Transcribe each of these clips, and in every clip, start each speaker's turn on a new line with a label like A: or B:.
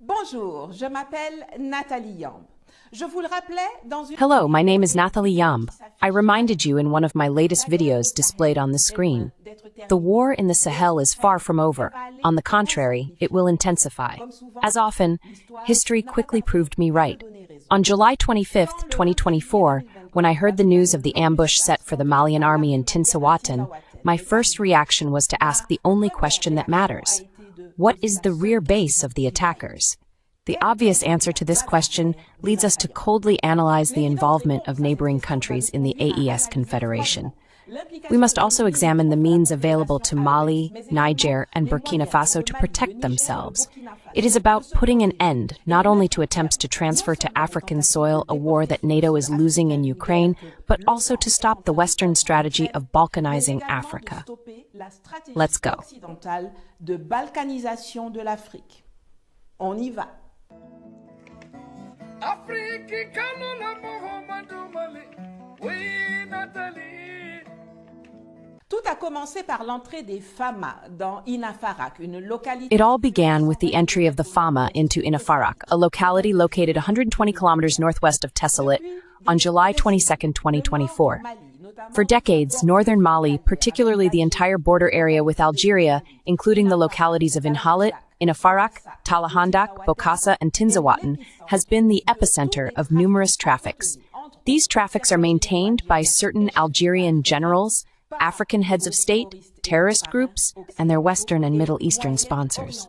A: Bonjour, je m'appelle Nathalie Yamb.
B: Hello, my name is Nathalie Yamb. I reminded you in one of my latest videos displayed on the screen. The war in the Sahel is far from over. On the contrary, it will intensify. As often, history quickly proved me right. On July 25, 2024, when I heard the news of the ambush set for the Malian army in Tinzawaten, my first reaction was to ask the only question that matters. What is the rear base of the attackers? The obvious answer to this question leads us to coldly analyze the involvement of neighboring countries in the AES Confederation. We must also examine the means available to Mali, Niger, and Burkina Faso to protect themselves. It is about putting an end not only to attempts to transfer to African soil a war that NATO is losing in Ukraine, but also to stop the Western strategy of balkanizing Africa. Let's go.
A: De balkanisation de l'Afrique. On y va. Tout a commencé par l'entrée des Fama dans In Afarak, une localité.
B: It all began with the entry of the Fama into In Afarak, a locality located 120 kilometers northwest of Tessalit, on July 22, 2024. For decades, northern Mali, particularly the entire border area with Algeria, including the localities of Inhalit, In Afarak, Talahandak, Bokassa, and Tinzawaten, has been the epicenter of numerous traffics. These traffics are maintained by certain Algerian generals, African heads of state, terrorist groups, and their Western and Middle Eastern sponsors.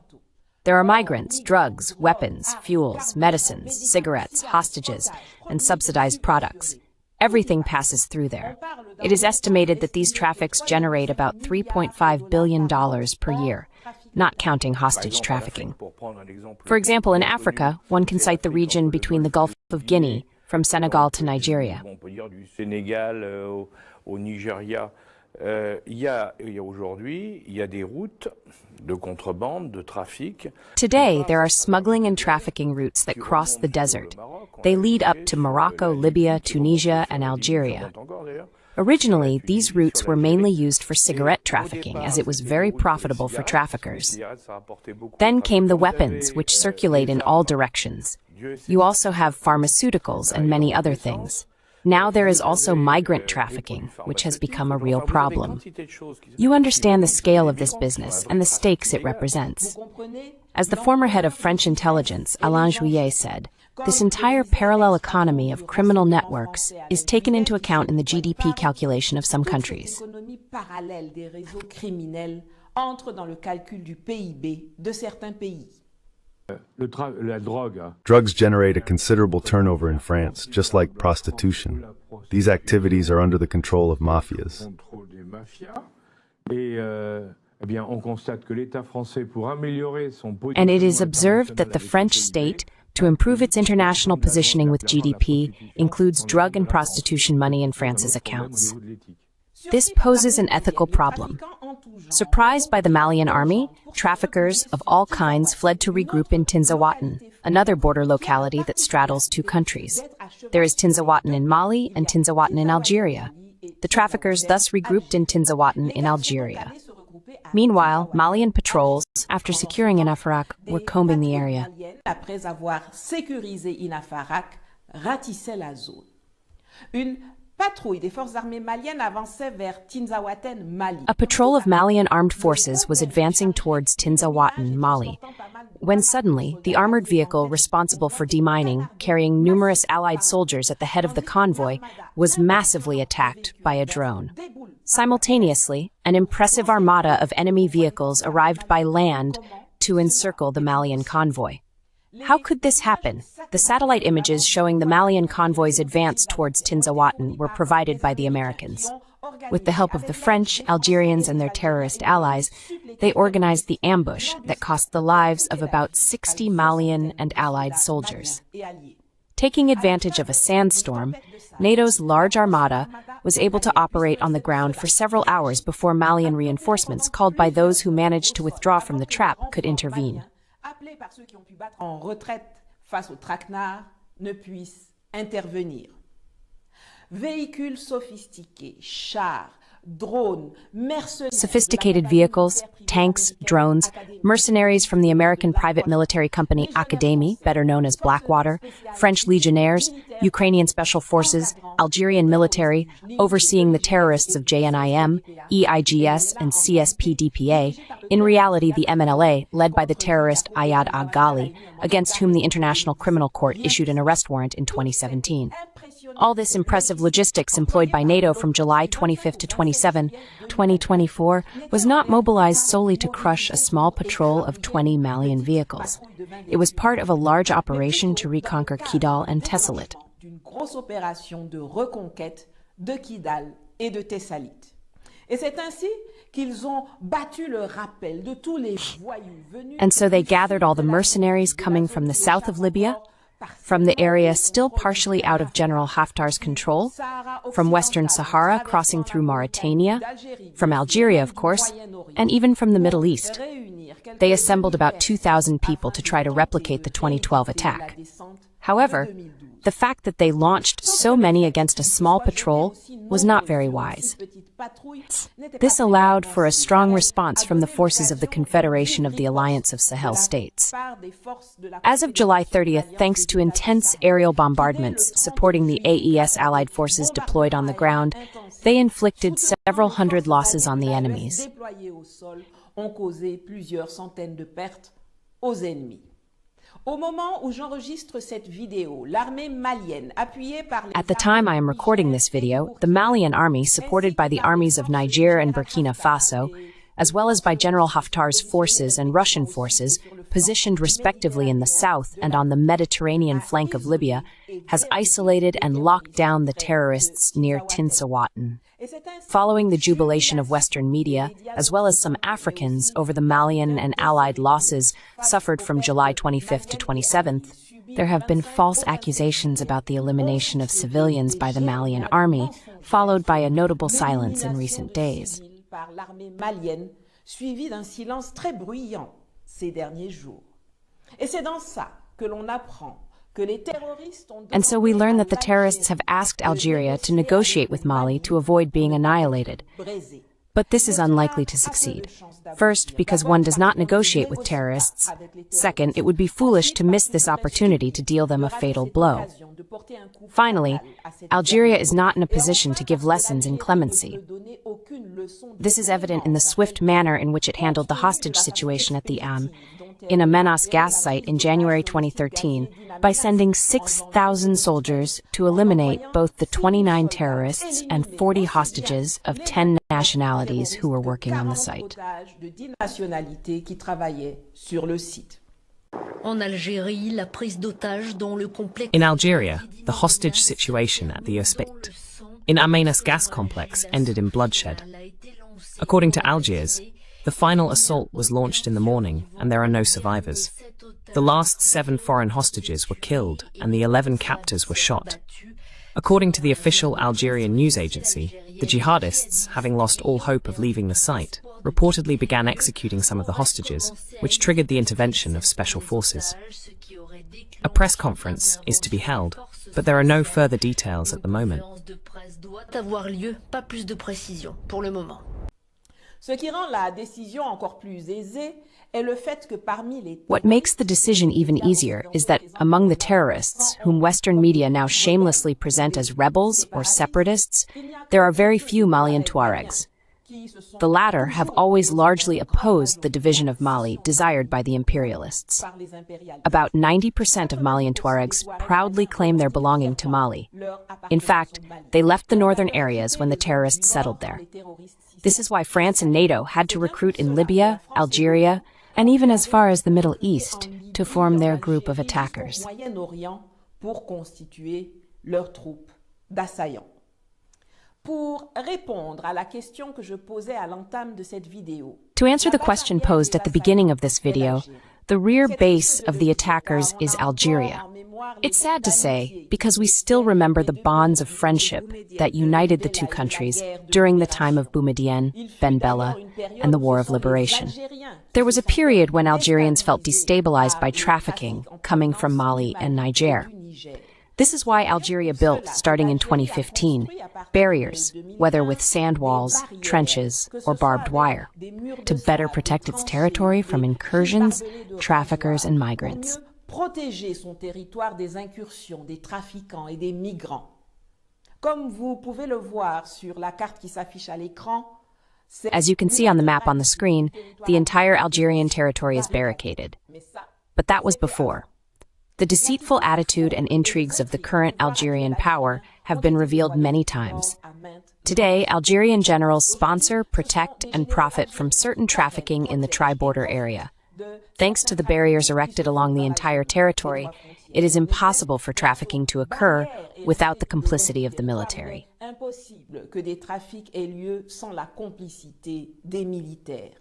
B: There are migrants, drugs, weapons, fuels, medicines, cigarettes, hostages, and subsidized products. Everything passes through there. It is estimated that these traffics generate about $3.5 billion per year, not counting hostage trafficking. For example, in Africa, one can cite the region between the Gulf of Guinea, from Senegal to Nigeria. Today, there are smuggling and trafficking routes that cross the desert. They lead up to Morocco, Libya, Tunisia, and Algeria. Originally, these routes were mainly used for cigarette trafficking, as it was very profitable for traffickers. Then came the weapons, which circulate in all directions. You also have pharmaceuticals and many other things. Now there is also migrant trafficking, which has become a real problem. You understand the scale of this business and the stakes it represents. As the former head of French intelligence, Alain Juillet, said, this entire parallel economy of criminal networks is taken into account in the GDP calculation of some countries.
C: Drugs generate a considerable turnover in France, just like prostitution. These activities are under the control of mafias.
B: And it is observed that the French state, to improve its international positioning with GDP, includes drug and prostitution money in France's accounts. This poses an ethical problem. Surprised by the Malian army, traffickers of all kinds fled to regroup in Tinzawaten, another border locality that straddles two countries. There is Tinzawaten in Mali and Tinzawaten in Algeria. The traffickers thus regrouped in Tinzawaten in Algeria. Meanwhile, Malian patrols, after securing In Afarak, were combing the area.
A: Après avoir sécurisé In Afarak, ratissaient la zone. Une patrouille des forces armées maliennes avançait vers Tinzawaten, Mali.
B: A patrol of Malian armed forces was advancing towards Tinzawaten, Mali, when suddenly the armored vehicle responsible for demining, carrying numerous Allied soldiers at the head of the convoy, was massively attacked by a drone. Simultaneously, an impressive armada of enemy vehicles arrived by land to encircle the Malian convoy. How could this happen? The satellite images showing the Malian convoy's advance towards Tinzawaten were provided by the Americans. With the help of the French, Algerians, and their terrorist allies, they organized the ambush that cost the lives of about 60 Malian and Allied soldiers. Taking advantage of a sandstorm, NATO's large armada was able to operate on the ground for several hours before Malian reinforcements, called by those who managed to withdraw from the trap, could intervene.
A: Appelés par ceux qui ont pu battre en retraite face aux traquenards, ne puissent intervenir. Véhicules sophistiqués, chars,
B: Sophisticated vehicles, tanks, drones, mercenaries from the American private military company Académie, better known as Blackwater, French legionnaires, Ukrainian special forces, Algerian military, overseeing the terrorists of JNIM, EIGS, and CSPDPA, in reality the MNLA, led by the terrorist Ayad Ghali, against whom the International Criminal Court issued an arrest warrant in 2017. All this impressive logistics employed by NATO from July 25 to 27, 2024, was not mobilized solely to crush a small patrol of 20 Malian vehicles. It was part of a large operation to reconquer Kidal and Tessalit. And so they gathered all the mercenaries coming from the south of Libya, from the area still partially out of General Haftar's control, from Western Sahara crossing through Mauritania, from Algeria, of course, and even from the Middle East. They assembled about 2,000 people to try to replicate the 2012 attack. However, the fact that they launched so many against a small patrol was not very wise. This allowed for a strong response from the forces of the Confederation of the Alliance of Sahel States. As of July 30th, thanks to intense aerial bombardments supporting the AES allied forces deployed on the ground, they inflicted several hundred losses on the enemies. At the time I am recording this video, the Malian army, supported by the armies of Niger and Burkina Faso, as well as by General Haftar's forces and Russian forces, positioned respectively in the south and on the Mediterranean flank of Libya, has isolated and locked down the terrorists near Tinzawaten. Following the jubilation of Western media, as well as some Africans over the Malian and Allied losses suffered from July 25th to 27th, there have been false accusations about the elimination of civilians by the Malian army, followed by a notable silence in recent days. And so we learn that the terrorists have asked Algeria to negotiate with Mali to avoid being annihilated. But this is unlikely to succeed. First, because one does not negotiate with terrorists. Second, it would be foolish to miss this opportunity to deal them a fatal blow. Finally, Algeria is not in a position to give lessons in clemency. This is evident in the swift manner in which it handled the hostage situation at the Yamb, in a Menas gas site in January 2013, by sending 6,000 soldiers to eliminate both the 29 terrorists and 40 hostages of 10 nationalities who were working on the site.
D: In Algeria, the hostage situation at the Hospit in Amenas gas complex ended in bloodshed. According to Algiers, the final assault was launched in the morning, and there are no survivors. The last 7 foreign hostages were killed, and the 11 captors were shot. According to the official Algerian news agency, the jihadists, having lost all hope of leaving the site, reportedly began executing some of the hostages, which triggered the intervention of special forces. A press conference is to be held, but there are no further details at the moment.
B: What makes the decision even easier is that among the terrorists, whom Western media now shamelessly present as rebels or separatists, there are very few Malian Tuaregs. The latter have always largely opposed the division of Mali desired by the imperialists. About 90% of Malian Tuaregs proudly claim their belonging to Mali. In fact, they left the northern areas when the terrorists settled there. This is why France and NATO had to recruit in Libya, Algeria, and even as far as the Middle East to form their group of attackers. To answer the question posed at the beginning of this video, the rear base of the attackers is Algeria. It's sad to say, because we still remember the bonds of friendship that united the two countries during the time of Boumediene, Ben Bella, and the War of Liberation. There was a period when Algerians felt destabilized by trafficking coming from Mali and Niger. This is why Algeria built, starting in 2015, barriers, whether with sand walls, trenches, or barbed wire, to better protect its territory from incursions, traffickers, and migrants.
A: Protéger son territoire des incursions, des trafiquants et des migrants. Comme vous pouvez le voir sur la carte qui s'affiche à l'écran,
B: as you can see on the map on the screen, the entire Algerian territory is barricaded. But that was before. The deceitful attitude and intrigues of the current Algerian power have been revealed many times. Today, Algerian generals sponsor, protect, and profit from certain trafficking in the tri-border area. Thanks to the barriers erected along the entire territory, it is impossible for trafficking to occur without the complicity of the military.
A: Impossible que des trafics aient lieu sans la complicité des militaires.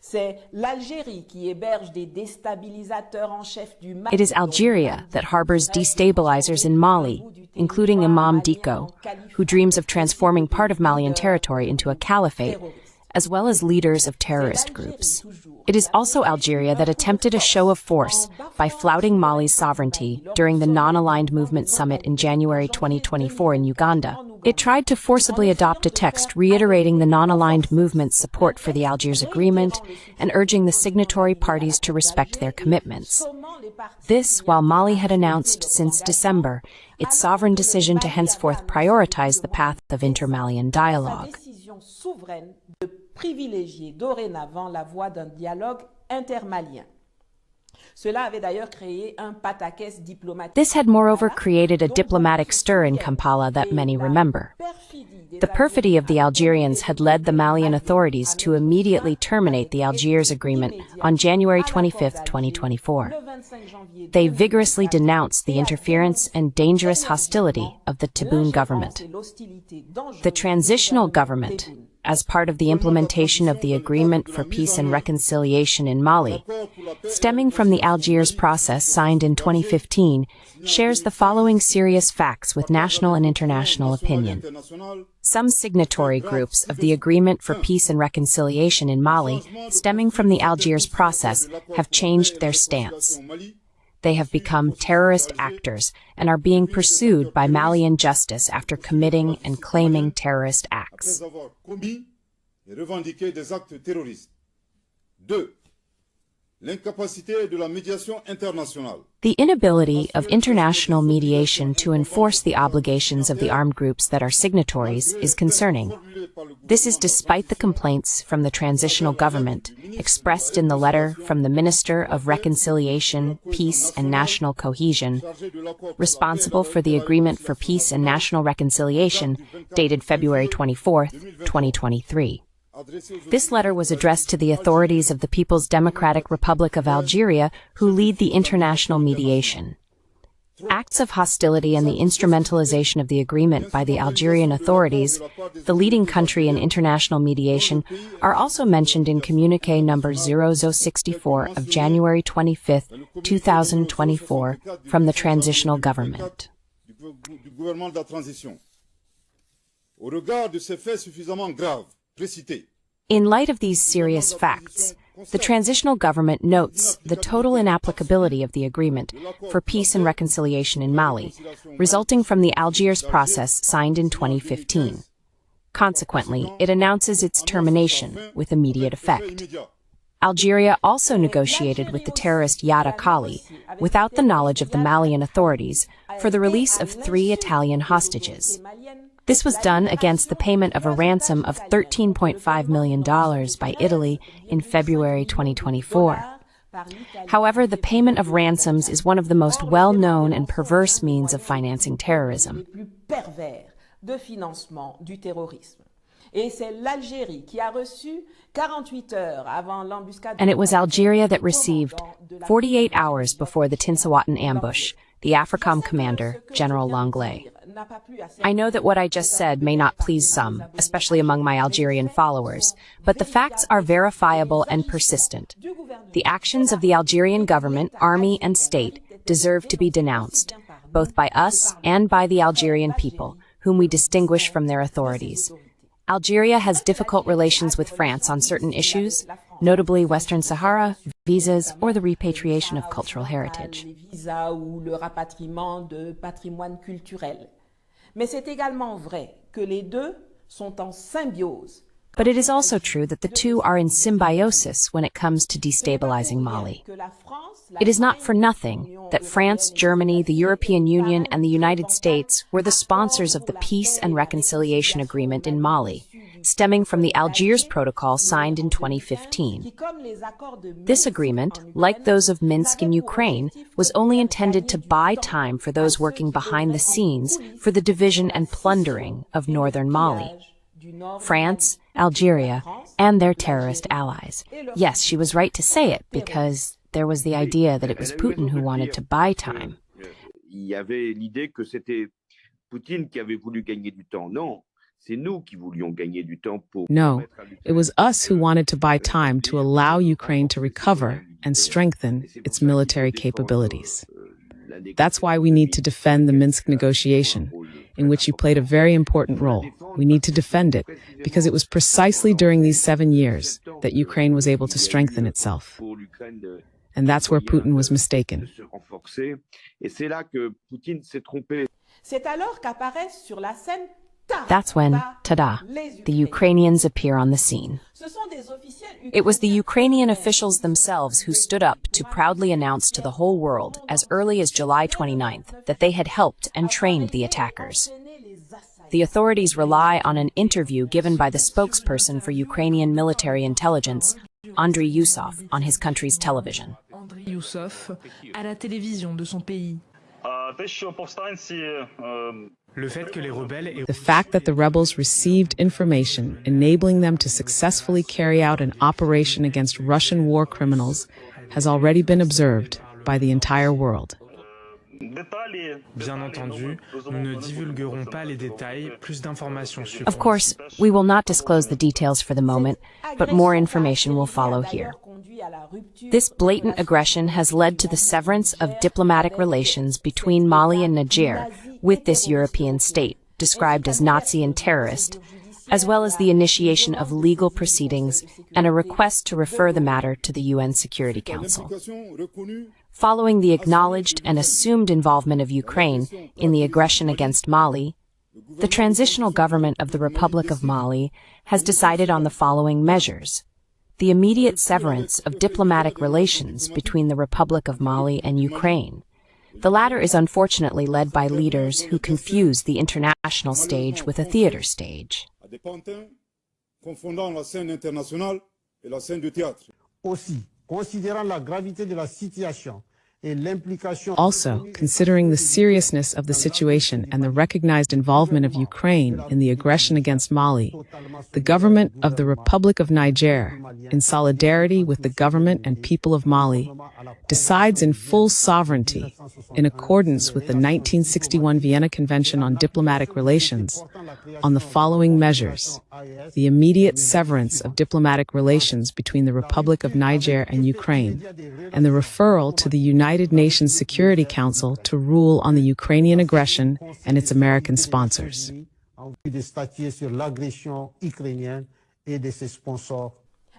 A: C'est l'Algérie qui héberge des déstabilisateurs en chef du Mali.
B: It is Algeria that harbors destabilizers in Mali, including Imam Dicko, who dreams of transforming part of Malian territory into a caliphate, as well as leaders of terrorist groups. It is also Algeria that attempted a show of force by flouting Mali's sovereignty during the Non-Aligned Movement Summit in January 2024 in Uganda. It tried to forcibly adopt a text reiterating the Non-Aligned Movement's support for the Algiers Agreement and urging the signatory parties to respect their commitments. This, while Mali had announced since December its sovereign decision to henceforth prioritize the path of inter-Malian dialogue.
A: Privilégier dorénavant la voie d'un dialogue intermalien. Cela avait d'ailleurs créé un pataquès diplomatique.
B: This had moreover created a diplomatic stir in Kampala that many remember. The perfidy of the Algerians had led the Malian authorities to immediately terminate the Algiers Agreement on January 25, 2024. They vigorously denounced the interference and dangerous hostility of the Tebboune government. The transitional government, as part of the implementation of the Agreement for Peace and Reconciliation in Mali, stemming from the Algiers process signed in 2015, shares the following serious facts with national and international opinion. Some signatory groups of the Agreement for Peace and Reconciliation in Mali, stemming from the Algiers process, have changed their stance. They have become terrorist actors and are being pursued by Malian justice after committing and claiming terrorist acts. The inability of international mediation to enforce the obligations of the armed groups that are signatories is concerning. This is despite the complaints from the transitional government, expressed in the letter from the Minister of Reconciliation, Peace and National Cohesion, responsible for the Agreement for Peace and National Reconciliation, dated February 24, 2023. This letter was addressed to the authorities of the People's Democratic Republic of Algeria, who lead the international mediation. Acts of hostility and the instrumentalization of the agreement by the Algerian authorities, the leading country in international mediation, are also mentioned in Communiqué number 0064 of January 25, 2024, from the transitional government. In light of these serious facts, the transitional government notes the total inapplicability of the Agreement for Peace and Reconciliation in Mali, resulting from the Algiers process signed in 2015. Consequently, it announces its termination with immediate effect. Algeria also negotiated with the terrorist Yada Kali, without the knowledge of the Malian authorities, for the release of 3 Italian hostages. This was done against the payment of a ransom of $13.5 million by Italy in February 2024. However, the payment of ransoms is one of the most well-known and perverse means of financing terrorism. And it was Algeria that received, 48 hours before the Tinzawaten ambush, the AFRICOM commander, General Langlais. I know that what I just said may not please some, especially among my Algerian followers, but the facts are verifiable and persistent. The actions of the Algerian government, army, and state deserve to be denounced, both by us and by the Algerian people, whom we distinguish from their authorities. Algeria has difficult relations with France on certain issues, notably Western Sahara, visas, or the repatriation of cultural heritage.
A: Mais c'est également vrai que les deux sont en symbiose.
B: But it is also true that the two are in symbiosis when it comes to destabilizing Mali. It is not for nothing that France, Germany, the European Union, and the United States were the sponsors of the Peace and Reconciliation Agreement in Mali, stemming from the Algiers Protocol signed in 2015. This agreement, like those of Minsk in Ukraine, was only intended to buy time for those working behind the scenes for the division and plundering of northern Mali. France, Algeria, and their terrorist allies. Yes, she was right to say it, because there was the idea that it was Putin who wanted to buy time.
E: Il y avait l'idée que c'était Poutine qui avait voulu gagner du temps. Non, c'est nous qui voulions gagner du temps pour...
F: No, it was us who wanted to buy time to allow Ukraine to recover and strengthen its military capabilities. That's why we need to defend the Minsk negotiation, in which you played a very important role. We need to defend it, because it was precisely during these 7 years that Ukraine was able to strengthen itself. And that's where Putin was mistaken.
B: That's when, tada, the Ukrainians appear on the scene. It was the Ukrainian officials themselves who stood up to proudly announce to the whole world as early as July 29th that they had helped and trained the attackers. The authorities rely on an interview given by the spokesperson for Ukrainian military intelligence, Andriy Yusov, on his country's television.
G: Andriy Yusov, à la télévision de son pays.
F: The fact that the rebels received information enabling them to successfully carry out an operation against Russian war criminals has already been observed by the entire world.
B: Of course, we will not disclose the details for the moment, but more information will follow here. This blatant aggression has led to the severance of diplomatic relations between Mali and Niger with this European state, described as Nazi and terrorist, as well as the initiation of legal proceedings and a request to refer the matter to the UN Security Council. Following the acknowledged and assumed involvement of Ukraine in the aggression against Mali, the transitional government of the Republic of Mali has decided on the following measures: the immediate severance of diplomatic relations between the Republic of Mali and Ukraine. The latter is unfortunately led by leaders who confuse the international stage with a theater stage.
F: Also, considering the seriousness of the situation and the recognized involvement of Ukraine in the aggression against Mali, the government of the Republic of Niger, in solidarity with the government and people of Mali, decides in full sovereignty, in accordance with the 1961 Vienna Convention on Diplomatic Relations, on the following measures: the immediate severance of diplomatic relations between the Republic of Niger and Ukraine, and the referral to the United Nations Security Council to rule on the Ukrainian aggression and its American sponsors.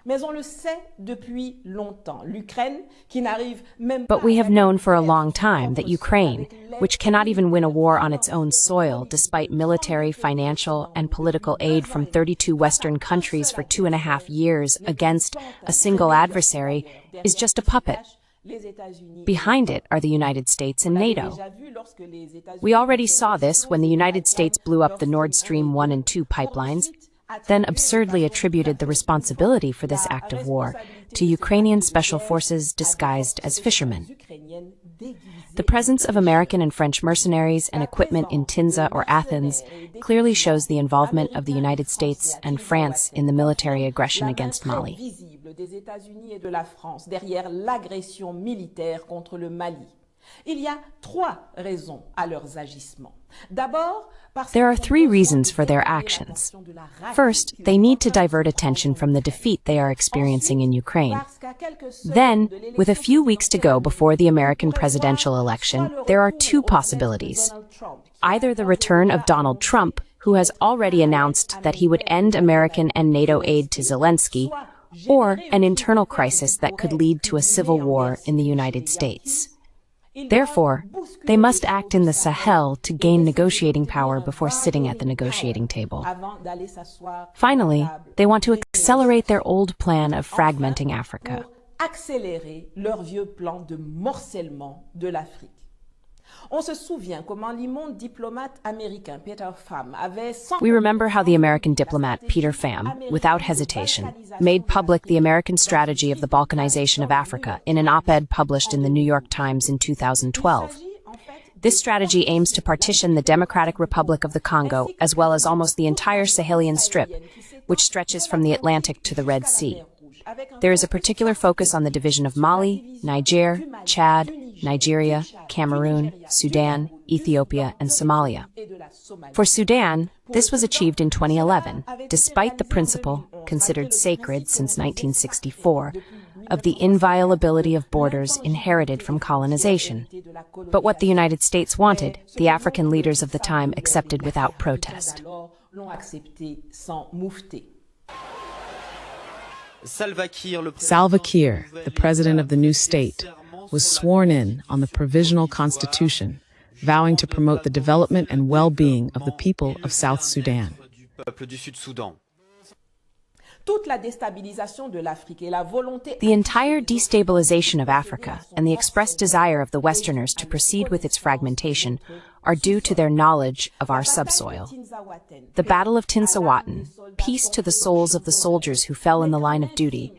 A: Mais on le sait depuis longtemps. L'Ukraine, qui n'arrive même pas.
B: But we have known for a long time that Ukraine, which cannot even win a war on its own soil despite military, financial, and political aid from 32 Western countries for 2.5 years against a single adversary, is just a puppet. Behind it are the United States and NATO. We already saw this when the United States blew up the Nord Stream 1 and 2 pipelines, then absurdly attributed the responsibility for this act of war to Ukrainian special forces disguised as fishermen. The presence of American and French mercenaries and equipment in Tinza or Athens clearly shows the involvement of the United States and France in the military aggression against Mali.
A: Des États-Unis et de la France derrière l'agression militaire contre le Mali. Il y a 3 raisons à leurs agissements.
B: There are 3 reasons for their actions. First, they need to divert attention from the defeat they are experiencing in Ukraine. Then, with a few weeks to go before the American presidential election, there are 2 possibilities. Either the return of Donald Trump, who has already announced that he would end American and NATO aid to Zelensky, or an internal crisis that could lead to a civil war in the United States. Therefore, they must act in the Sahel to gain negotiating power before sitting at the negotiating table. Finally, they want to accelerate their old plan of fragmenting Africa.
A: Accélérer leur vieux plan de morcellement de l'Afrique. On se souvient comment l'immonde diplomate américain Peter Pham avait...
B: We remember how the American diplomat Peter Pham, without hesitation, made public the American strategy of the balkanization of Africa in an op-ed published in the New York Times in 2012. This strategy aims to partition the Democratic Republic of the Congo as well as almost the entire Sahelian strip, which stretches from the Atlantic to the Red Sea. There is a particular focus on the division of Mali, Niger, Chad, Nigeria, Cameroon, Sudan, Ethiopia, and Somalia. For Sudan, this was achieved in 2011, despite the principle, considered sacred since 1964, of the inviolability of borders inherited from colonization. But what the United States wanted, the African leaders of the time accepted without protest.
F: Salva Kiir, the president of the new state, was sworn in on the provisional constitution, vowing to promote the development and well-being of the people of South Sudan.
B: The entire destabilization of Africa and the expressed desire of the Westerners to proceed with its fragmentation are due to their knowledge of our subsoil. The Battle of Tinzawaten, peace to the souls of the soldiers who fell in the line of duty,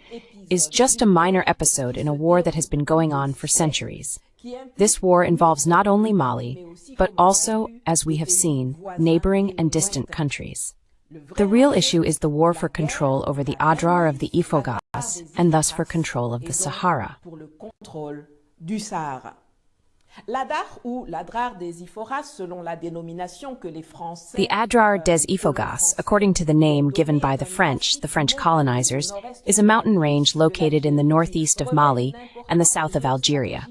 B: is just a minor episode in a war that has been going on for centuries. This war involves not only Mali, but also, as we have seen, neighboring and distant countries. The real issue is the war for control over the Adrar of the Ifoghas, and thus for control of the Sahara. The Adrar des Ifoghas, according to the name given by the French colonizers, is a mountain range located in the northeast of Mali and the south of Algeria.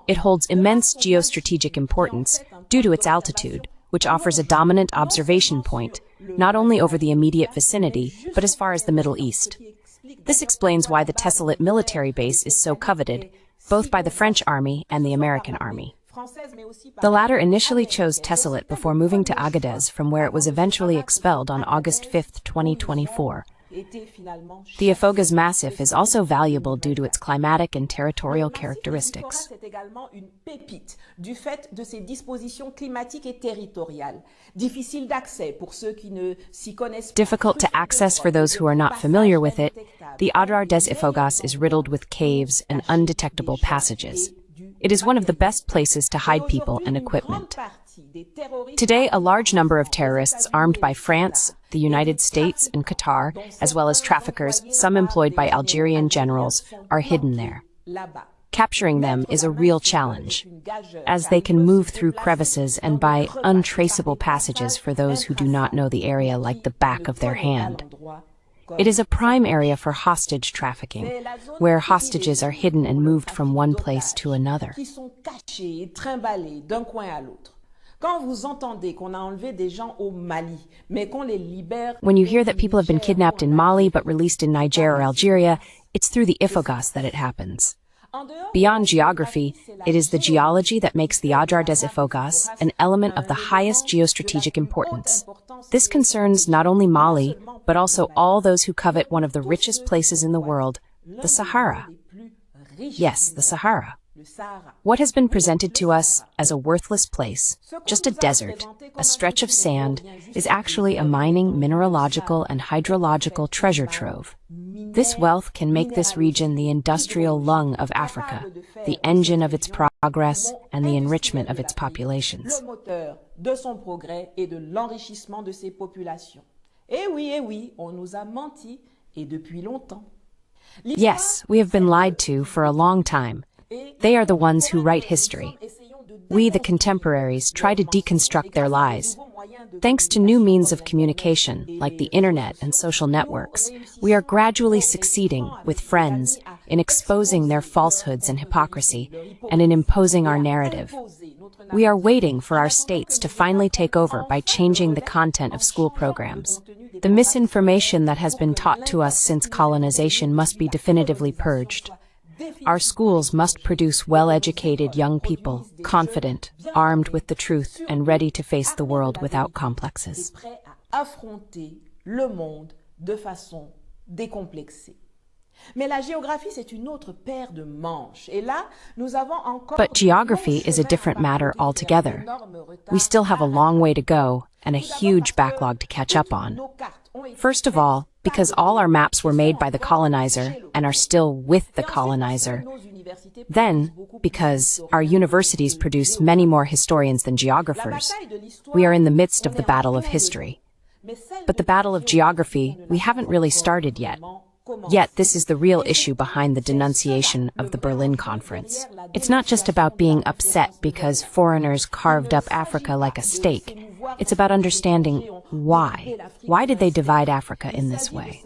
B: It holds immense geostrategic importance due to its altitude, which offers a dominant observation point, not only over the immediate vicinity, but as far as the Middle East. This explains why the Taoudeni military base is so coveted, both by the French army and the American army. The latter initially chose Taoudeni before moving to Agadez, from where it was eventually expelled on August 5, 2024. The Ifoghas massif is also valuable due to its climatic and territorial characteristics. Difficult to access for those who are not familiar with it, the Adrar des Ifoghas is riddled with caves and undetectable passages. It is one of the best places to hide people and equipment. Today, a large number of terrorists armed by France, the United States, and Qatar, as well as traffickers, some employed by Algerian generals, are hidden there. Capturing them is a real challenge, as they can move through crevices and by untraceable passages for those who do not know the area like the back of their hand. It is a prime area for hostage trafficking, where hostages are hidden and moved from one place to another. When you hear that people have been kidnapped in Mali but released in Niger or Algeria, it's through the Ifoghas that it happens. Beyond geography, it is the geology that makes the Adrar des Ifoghas an element of the highest geostrategic importance. This concerns not only Mali, but also all those who covet one of the richest places in the world, the Sahara. Yes, the Sahara. What has been presented to us as a worthless place, just a desert, a stretch of sand, is actually a mining, mineralogical, and hydrological treasure trove. This wealth can make this region the industrial lung of Africa, the engine of its progress, and the enrichment of its populations. Yes, we have been lied to for a long time. They are the ones who write history. We, the contemporaries, try to deconstruct their lies. Thanks to new means of communication, like the internet and social networks, we are gradually succeeding, with friends, in exposing their falsehoods and hypocrisy, and in imposing our narrative. We are waiting for our states to finally take over by changing the content of school programs. The misinformation that has been taught to us since colonization must be definitively purged. Our schools must produce well-educated young people, confident, armed with the truth, and ready to face the world without complexes. But geography is a different matter altogether. We still have a long way to go and a huge backlog to catch up on. First of all, because all our maps were made by the colonizer and are still with the colonizer. Then, because our universities produce many more historians than geographers. We are in the midst of the battle of history. But the battle of geography, we haven't really started yet. Yet this is the real issue behind the denunciation of the Berlin Conference. It's not just about being upset because foreigners carved up Africa like a steak. It's about understanding why. Why did they divide Africa in this way?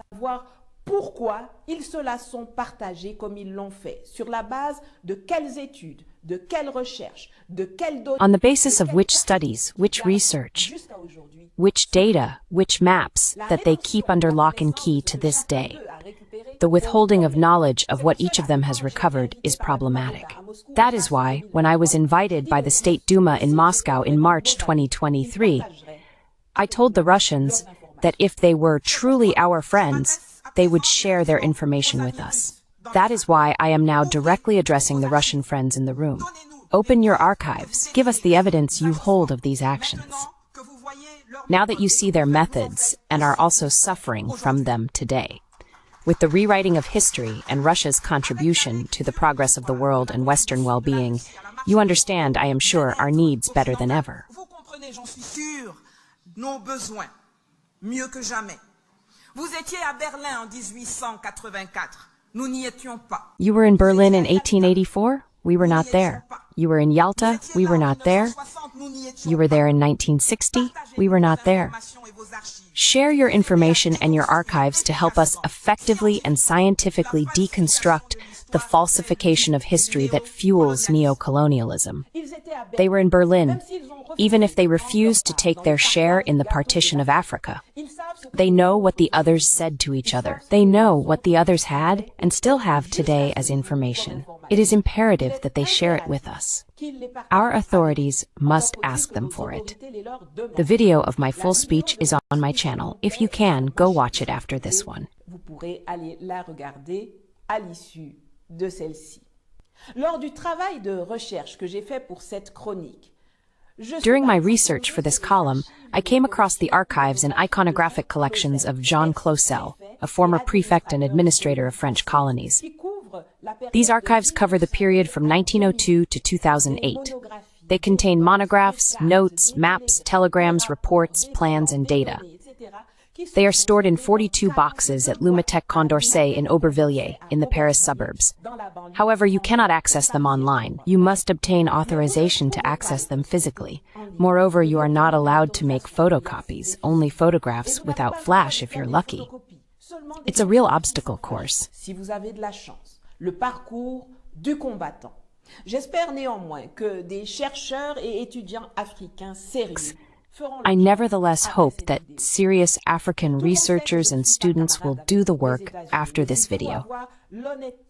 A: Pourquoi ils se la sont partagés comme ils l'ont fait? Sur la base de quelles études, de quelles recherches, de quelles données?
B: On the basis of which studies, which research, which data, which maps that they keep under lock and key to this day. The withholding of knowledge of what each of them has recovered is problematic. That is why, when I was invited by the State Duma in Moscow in March 2023, I told the Russians that if they were truly our friends, they would share their information with us. That is why I am now directly addressing the Russian friends in the room. Open your archives. Give us the evidence you hold of these actions. Now that you see their methods and are also suffering from them today, with the rewriting of history and Russia's contribution to the progress of the world and Western well-being, you understand, I am sure, our needs better than ever. You were in Berlin in 1884? We were not there. You were in Yalta? We were not there. You were there in 1960? We were not there. Share your information and your archives to help us effectively and scientifically deconstruct the falsification of history that fuels neocolonialism. They were in Berlin, even if they refused to take their share in the partition of Africa. They know what the others said to each other. They know what the others had and still have today as information. It is imperative that they share it with us. Our authorities must ask them for it. The video of my full speech is on my channel. If you can, go watch it after this one.
A: De celle-ci. Lors du travail de recherche que j'ai fait pour cette chronique,
B: during my research for this column, I came across the archives and iconographic collections of Jean Clausel, a former prefect and administrator of French colonies. These archives cover the period from 1902 to 2008. They contain monographs, notes, maps, telegrams, reports, plans, and data. They are stored in 42 boxes at Lumathèque Condorcet in Aubervilliers, in the Paris suburbs. However, you cannot access them online. You must obtain authorization to access them physically. Moreover, you are not allowed to make photocopies, only photographs without flash if you're lucky. It's a real obstacle course.
A: Si vous avez de la chance, le parcours du combattant. J'espère néanmoins que des chercheurs et étudiants africains sérieux
B: I nevertheless hope that serious African researchers and students will do the work after this video.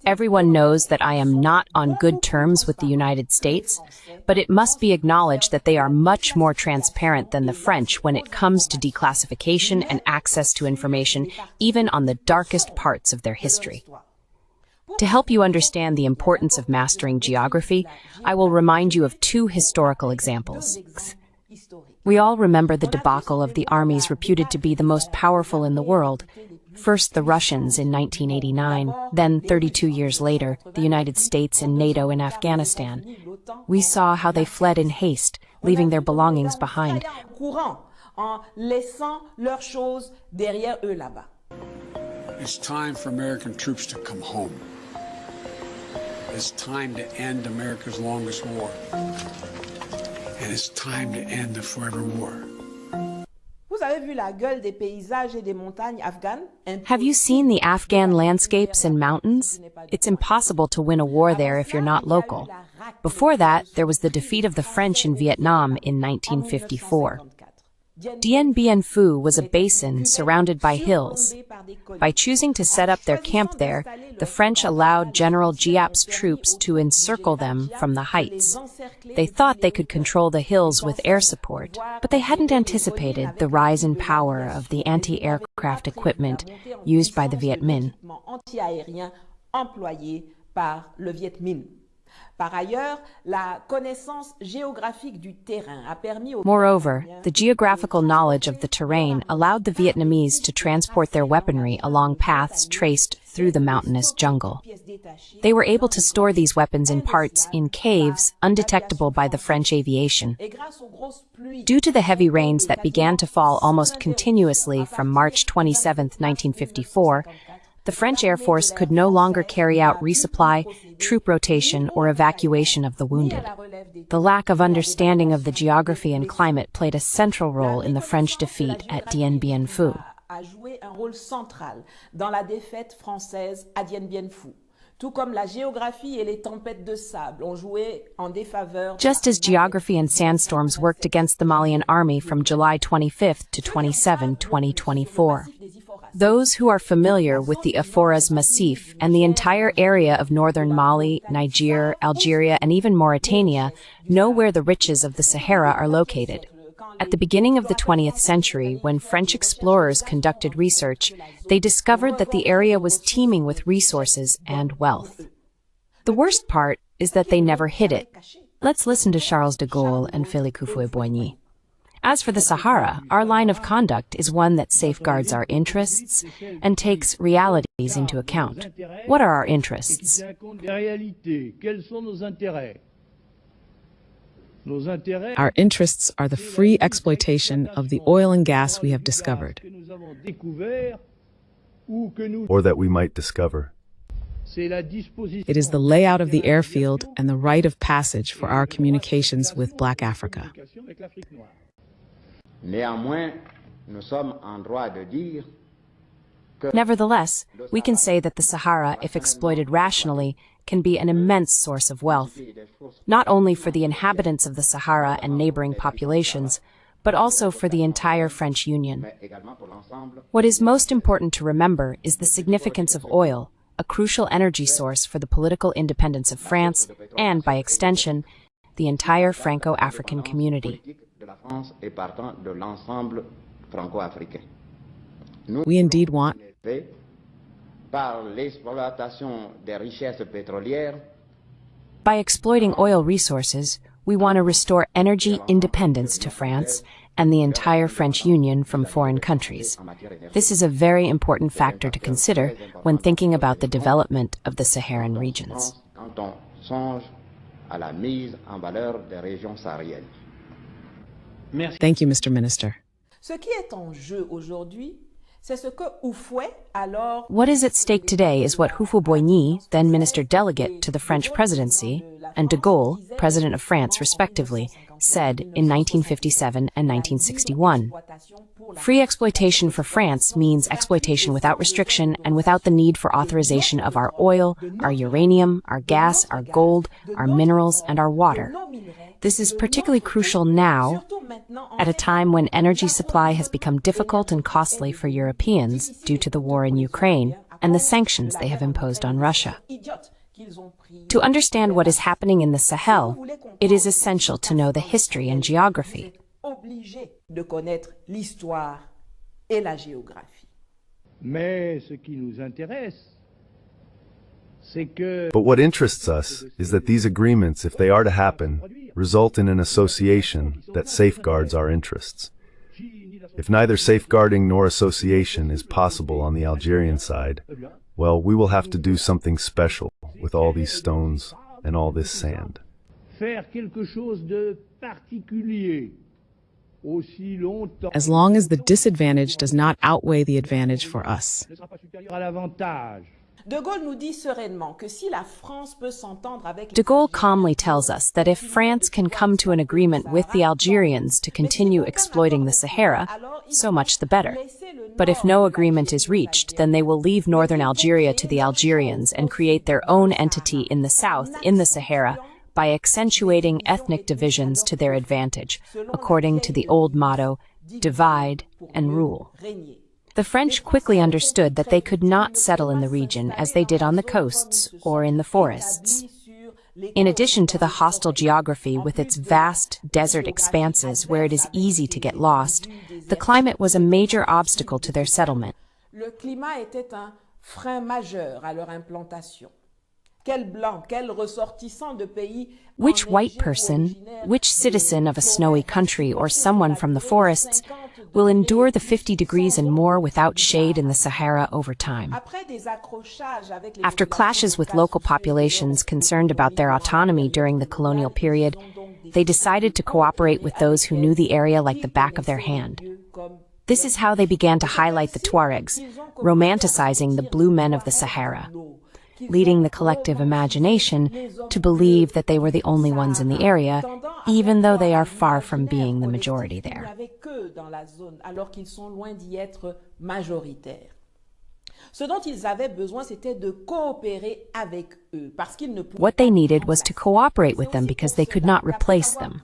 B: Everyone knows that I am not on good terms with the United States, but it must be acknowledged that they are much more transparent than the French when it comes to declassification and access to information, even on the darkest parts of their history. To help you understand the importance of mastering geography, I will remind you of two historical examples. We all remember the debacle of the armies reputed to be the most powerful in the world. First the Russians in 1989, then 32 years later, the United States and NATO in Afghanistan. We saw how they fled in haste, leaving their belongings behind.
H: It's time for American troops to come home. It's time to end America's longest war. And it's time to end the forever war.
A: avez vu la gueule des paysages et des montagnes afghanes?
B: Have you seen the Afghan landscapes and mountains? It's impossible to win a war there if you're not local. Before that, there was the defeat of the French in Vietnam in 1954. Dien Bien Phu was a basin surrounded by hills. By choosing to set up their camp there, the French allowed General Giap's troops to encircle them from the heights. They thought they could control the hills with air support, but they hadn't anticipated the rise in power of the anti-aircraft equipment used by the Viet Minh. Moreover, the geographical knowledge of the terrain allowed the Vietnamese to transport their weaponry along paths traced through the mountainous jungle. They were able to store these weapons in parts in caves undetectable by the French aviation. Due to the heavy rains that began to fall almost continuously from March 27, 1954, the French Air Force could no longer carry out resupply, troop rotation, or evacuation of the wounded. The lack of understanding of the geography and climate played a central role in the French defeat at Dien Bien Phu. Just as geography and sandstorms worked against the Malian army from July 25 to 27, 2024. Those who are familiar with the Ifoghas massif and the entire area of northern Mali, Niger, Algeria, and even Mauritania know where the riches of the Sahara are located. At the beginning of the 20th century, when French explorers conducted research, they discovered that the area was teeming with resources and wealth. The worst part is that they never hid it. Let's listen to Charles de Gaulle and Félix Houphouët-Boigny. As for the Sahara, our line of conduct is one that safeguards our interests and takes realities into account. What are our interests?
F: Our interests are the free exploitation of the oil and gas we have discovered,
C: or that we might discover.
F: It is the layout of the airfield and the right of passage for our communications with Black Africa.
B: Nevertheless, we can say that the Sahara, if exploited rationally, can be an immense source of wealth, not only for the inhabitants of the Sahara and neighboring populations, but also for the entire French Union. What is most important to remember is the significance of oil, a crucial energy source for the political independence of France and, by extension, the entire Franco-African community.
F: We indeed want
B: By exploiting oil resources, we want to restore energy independence to France and the entire French Union from foreign countries. This is a very important factor to consider when thinking about the development of the Saharan regions.
F: Thank you, Mr. Minister.
B: What is at stake today is what Houphouët-Boigny, then Minister Delegate to the French presidency, and de Gaulle, President of France respectively, said in 1957 and 1961. Free exploitation for France means exploitation without restriction and without the need for authorization of our oil, our uranium, our gas, our gold, our minerals, and our water. This is particularly crucial now, at a time when energy supply has become difficult and costly for Europeans due to the war in Ukraine and the sanctions they have imposed on Russia. To understand what is happening in the Sahel, it is essential to know the history and geography.
C: But what interests us is that these agreements, if they are to happen, result in an association that safeguards our interests. If neither safeguarding nor association is possible on the Algerian side, well, we will have to do something special with all these stones and all this sand.
F: As long as the disadvantage does not outweigh the advantage for us.
A: De Gaulle nous dit sereinement que si la France peut s'entendre avec
B: De Gaulle calmly tells us that if France can come to an agreement with the Algerians to continue exploiting the Sahara, so much the better. But if no agreement is reached, then they will leave northern Algeria to the Algerians and create their own entity in the south, in the Sahara, by accentuating ethnic divisions to their advantage, according to the old motto, divide and rule. The French quickly understood that they could not settle in the region as they did on the coasts or in the forests. In addition to the hostile geography with its vast desert expanses where it is easy to get lost, the climate was a major obstacle to their settlement.
A: Le climat était un frein majeur à leur implantation. Quel blanc, quel ressortissant de pays.
B: Which white person, which citizen of a snowy country or someone from the forests will endure the 50 degrees and more without shade in the Sahara over time? After clashes with local populations concerned about their autonomy during the colonial period, they decided to cooperate with those who knew the area like the back of their hand. This is how they began to highlight the Tuaregs, romanticizing the blue men of the Sahara, leading the collective imagination to believe that they were the only ones in the area, even though they are far from being the majority there. What they needed was to cooperate with them because they could not replace them.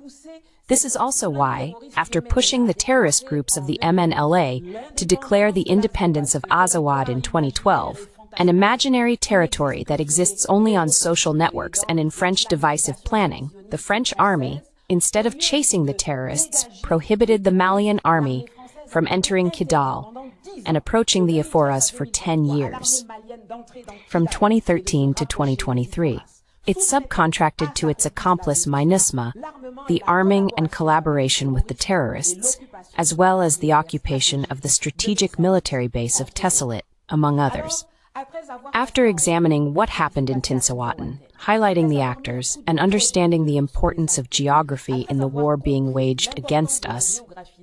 B: This is also why, after pushing the terrorist groups of the MNLA to declare the independence of Azawad in 2012, an imaginary territory that exists only on social networks and in French divisive planning, the French army, instead of chasing the terrorists, prohibited the Malian army from entering Kidal and approaching the Ifoghas for 10 years. From 2013 to 2023, it subcontracted to its accomplice MINUSMA the arming and collaboration with the terrorists, as well as the occupation of the strategic military base of Taoudeni, among others. After examining what happened in Tinzawaten, highlighting the actors, and understanding the importance of geography in the war being waged against us,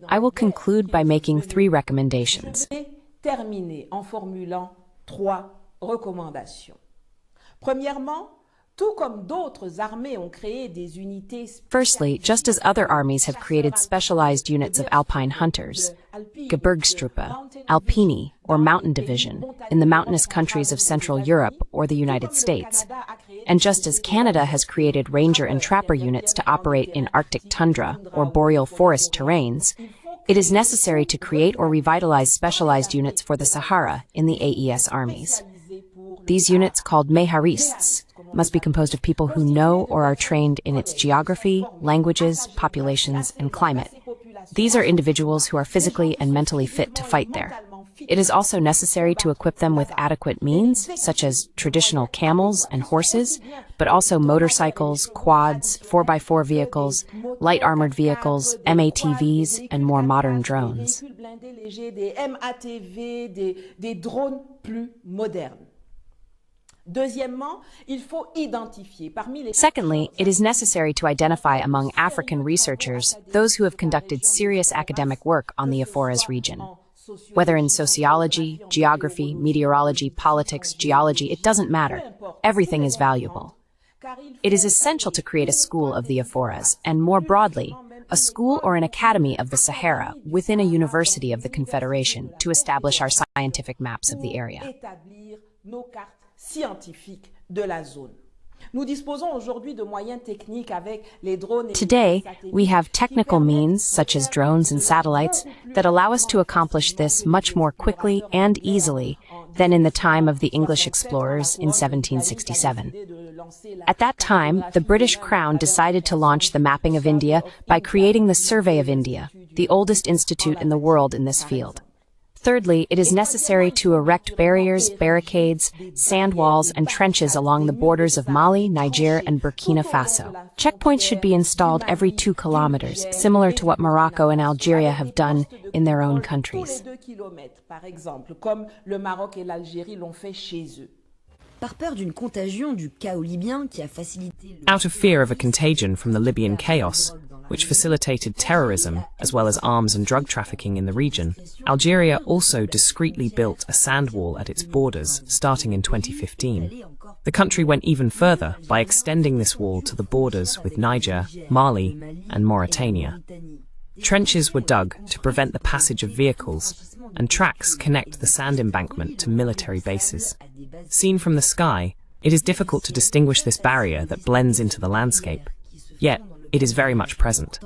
B: I will conclude by making 3 recommendations.
A: Terminer en formulant 3 recommandations. Premièrement, tout comme d'autres armées ont créé des unités.
B: Firstly, just as other armies have created specialized units of alpine hunters, Gebirgstruppe, Alpini, or Mountain Division, in the mountainous countries of Central Europe or the United States, and just as Canada has created ranger and trapper units to operate in Arctic tundra or boreal forest terrains, it is necessary to create or revitalize specialized units for the Sahara in the AES armies. These units, called meharists, must be composed of people who know or are trained in its geography, languages, populations, and climate. These are individuals who are physically and mentally fit to fight there. It is also necessary to equip them with adequate means, such as traditional camels and horses, but also motorcycles, quads, 4x4 vehicles, light armored vehicles, MATVs, and more modern drones. Secondly, it is necessary to identify among African researchers those who have conducted serious academic work on the Ifoghas region. Whether in sociology, geography, meteorology, politics, geology, it doesn't matter. Everything is valuable. It is essential to create a school of the Ifoghas, and more broadly, a school or an academy of the Sahara within a university of the Confederation to establish our scientific maps of the area.
A: Scientifique de la zone. Nous disposons aujourd'hui de moyens techniques avec les drones.
B: Today, we have technical means, such as drones and satellites, that allow us to accomplish this much more quickly and easily than in the time of the English explorers in 1767. At that time, the British Crown decided to launch the mapping of India by creating the Survey of India, the oldest institute in the world in this field. Thirdly, it is necessary to erect barriers, barricades, sand walls, and trenches along the borders of Mali, Niger, and Burkina Faso. Checkpoints should be installed every 2 kilometers, similar to what Morocco and Algeria have done in their own countries.
D: Out of fear of a contagion from the Libyan chaos, which facilitated terrorism as well as arms and drug trafficking in the region, Algeria also discreetly built a sand wall at its borders starting in 2015. The country went even further by extending this wall to the borders with Niger, Mali, and Mauritania. Trenches were dug to prevent the passage of vehicles, and tracks connect the sand embankment to military bases. Seen from the sky, it is difficult to distinguish this barrier that blends into the landscape, yet it is very much present.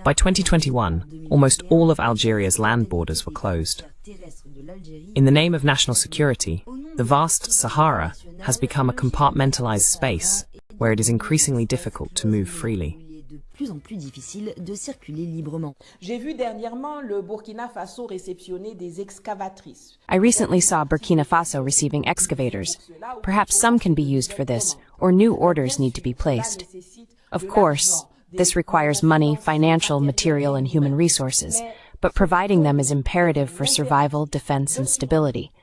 D: By 2021, almost all of Algeria's land borders were closed. In the name of national security, the vast Sahara has become a compartmentalized space where it is increasingly difficult to move freely.
A: J'ai vu dernièrement le Burkina Faso réceptionner des excavatrices.
B: I recently saw Burkina Faso receiving excavators. Perhaps some can be used for this, or new orders need to be placed. Of course, this requires money, financial, material, and human resources, but providing them is imperative for survival, defense, and stability.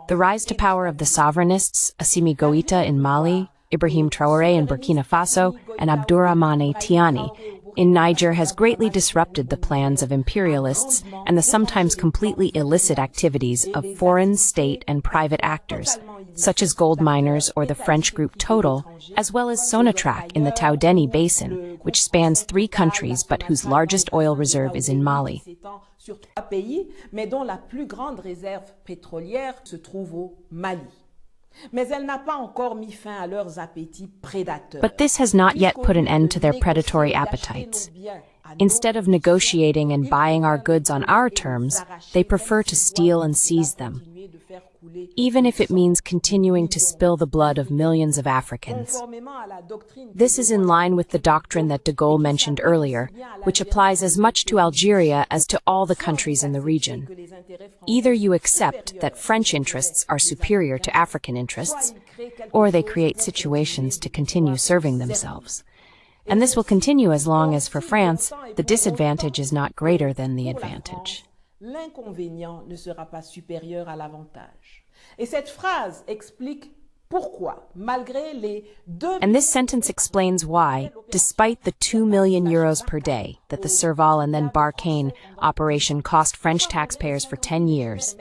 B: The rise to power of the sovereignists, Assimi Goïta in Mali, Ibrahim Traoré in Burkina Faso, and Abdourahmane Tiani in Niger has greatly disrupted the plans of imperialists and the sometimes completely illicit activities of foreign, state, and private actors, such as gold miners or the French group Total, as well as Sonatrach in the Taoudeni basin, which spans 3 countries but whose largest oil reserve is in Mali.
A: Sur 3 pays, mais dont la plus grande réserve pétrolière se trouve au Mali. Mais elle n'a pas encore mis fin à leurs appétits prédateurs.
B: But this has not yet put an end to their predatory appetites. Instead of negotiating and buying our goods on our terms, they prefer to steal and seize them, even if it means continuing to spill the blood of millions of Africans. This is in line with the doctrine that de Gaulle mentioned earlier, which applies as much to Algeria as to all the countries in the region. Either you accept that French interests are superior to African interests, or they create situations to continue serving themselves. And this will continue as long as, for France, the disadvantage is not greater than the advantage.
A: L'inconvénient ne sera pas supérieur à l'avantage. Et cette phrase explique pourquoi, malgré les 2...
B: And this sentence explains why, despite the 2 million euros per day that the Serval and then Barkhane operation cost French taxpayers for 10 years,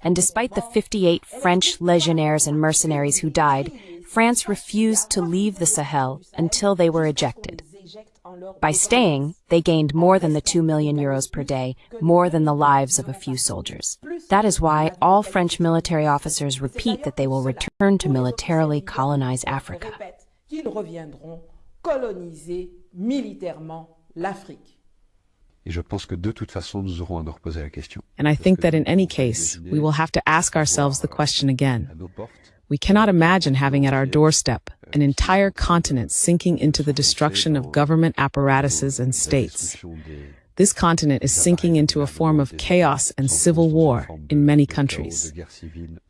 B: and despite the 58 French legionnaires and mercenaries who died, France refused to leave the Sahel until they were ejected. By staying, they gained more than the 2 million euros per day, more than the lives of a few soldiers. That is why all French military officers repeat that they will return to militarily colonize Africa.
A: Qu'ils reviendront coloniser militairement l'Afrique.
I: Et je pense que de toute façon, nous aurons à nous reposer la question.
F: And I think that in any case, we will have to ask ourselves the question again. We cannot imagine having at our doorstep an entire continent sinking into the destruction of government apparatuses and states. This continent is sinking into a form of chaos and civil war in many countries.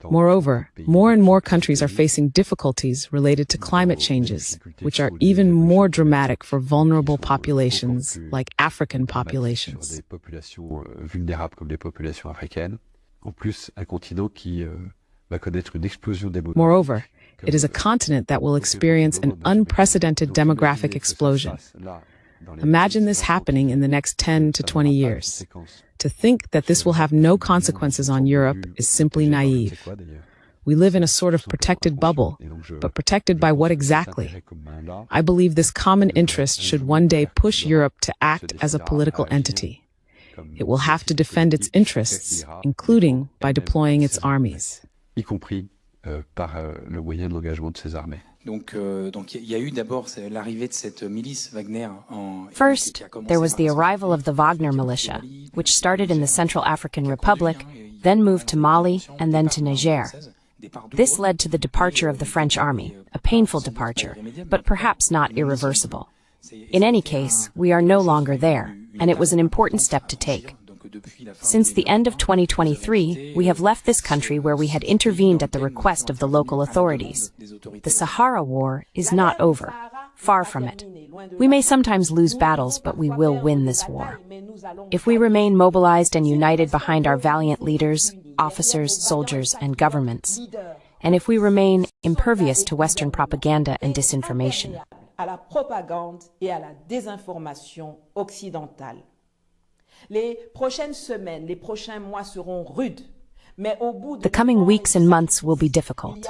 F: Moreover, more and more countries are facing difficulties related to climate changes, which are even more dramatic for vulnerable populations like African populations. Moreover, it is a continent that will experience an unprecedented demographic explosion. Imagine this happening in the next 10 to 20 years. To think that this will have no consequences on Europe is simply naive. We live in a sort of protected bubble, but protected by what exactly? I believe this common interest should one day push Europe to act as a political entity. It will have to defend its interests, including by deploying its armies.
I: Y compris par le moyen de l'engagement de ses armées.
J: Donc, il y a eu d'abord l'arrivée de cette milice Wagner en...
B: First, there was the arrival of the Wagner militia, which started in the Central African Republic, then moved to Mali, and then to Niger. This led to the departure of the French army, a painful departure, but perhaps not irreversible. In any case, we are no longer there, and it was an important step to take. Since the end of 2023, we have left this country where we had intervened at the request of the local authorities. The Sahara War is not over. Far from it. We may sometimes lose battles, but we will win this war. If we remain mobilized and united behind our valiant leaders, officers, soldiers, and governments, and if we remain impervious to Western propaganda and disinformation.
A: à la propagande et à la désinformation occidentale. Les prochaines semaines, les prochains mois seront rudes, mais au bout de
B: The coming weeks and months will be difficult.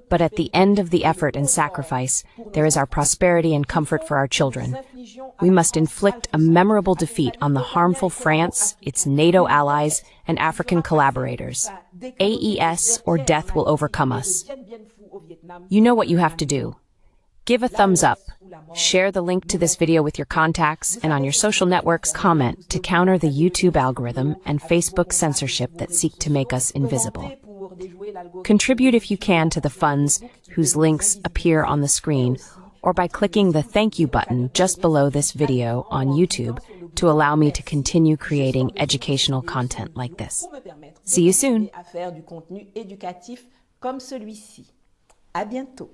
B: But at the end of the effort and sacrifice, there is our prosperity and comfort for our children. We must inflict a memorable defeat on the harmful France, its NATO allies, and African collaborators. AES or death will overcome us. You know what you have to do. Give a thumbs up, share the link to this video with your contacts, and on your social networks, comment to counter the YouTube algorithm and Facebook censorship that seek to make us invisible. Contribute if you can to the funds whose links appear on the screen, or by clicking the thank you button just below this video on YouTube to allow me to continue creating educational content like this. See you soon.
A: À bientôt.